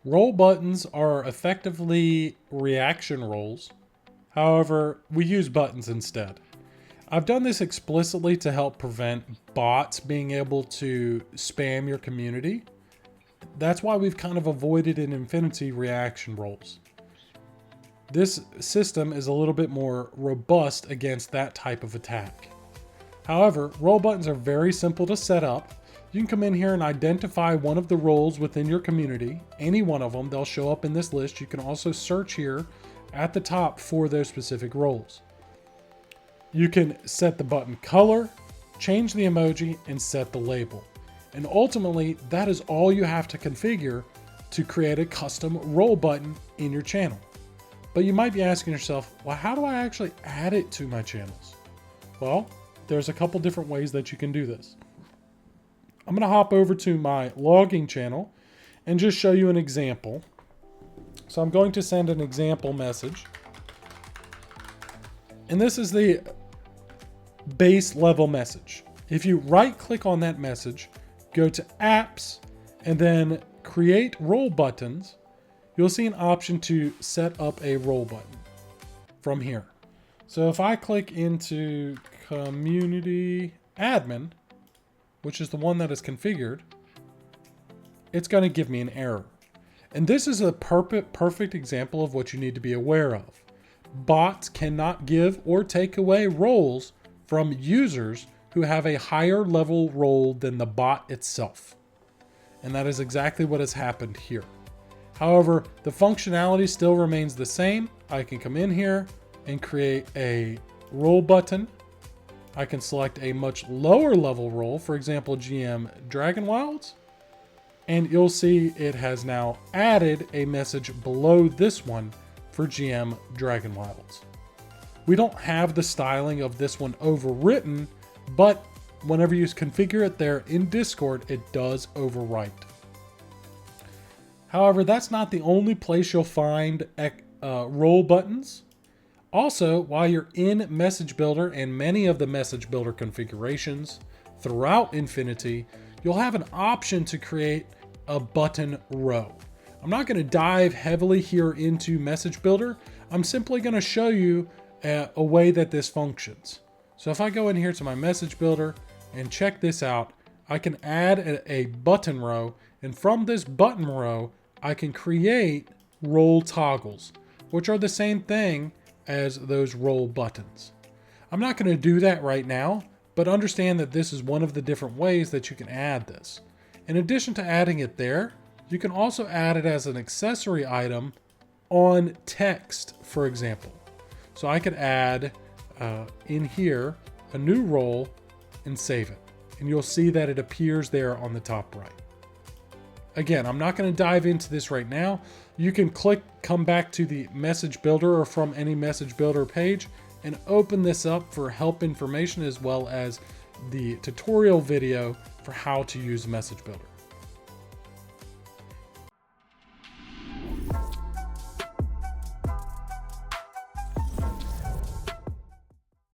Role buttons are effectively reaction roles. However, we use buttons instead. I've done this explicitly to help prevent bots being able to spam your community. That's why we've kind of avoided in InfiniTea reaction roles. This system is a little bit more robust against that type of attack. However, role buttons are very simple to set up. You can come in here and identify one of the roles within your community, any one of them. They'll show up in this list. You can also search here at the top for those specific roles. You can set the button color, change the emoji, and set the label. And ultimately, that is all you have to configure to create a custom role button in your channel. But you might be asking yourself, well, how do I actually add it to my channels? Well, there's a couple different ways that you can do this. I'm going to hop over to my logging channel and just show you an example. So I'm going to send an example message. And this is the base level message. If you right click on that message, go to apps, and then create role buttons, you'll see an option to set up a role button from here. So if I click into community admin, which is the one that is configured, it's going to give me an error. And this is a perfect example of what you need to be aware of. Bots cannot give or take away roles from users who have a higher level role than the bot itself. And that is exactly what has happened here. However, the functionality still remains the same. I can come in here and create a role button. I can select a much lower level role, for example, GM Dragon Wilds, and you'll see it has now added a message below this one for GM Dragon Wilds. We don't have the styling of this one overwritten, but whenever you configure it there in Discord, it does overwrite. However, that's not the only place you'll find role buttons. Also, while you're in Message Builder and many of the Message Builder configurations throughout InfiniTea, you'll have an option to create a button row. I'm not going to dive heavily here into Message Builder. I'm simply going to show you a way that this functions. So if I go in here to my Message Builder and check this out, I can add a button row, and from this button row, I can create role toggles, which are the same thing as those role buttons. I'm not going to do that right now, but understand that this is one of the different ways that you can add this. In addition to adding it there, you can also add it as an accessory item on text, for example. So I could add in here a new role and save it. And you'll see that it appears there on the top right. Again, I'm not going to dive into this right now. You can come back to the Message Builder or from any Message Builder page and open this up for help information as well as the tutorial video for how to use Message Builder.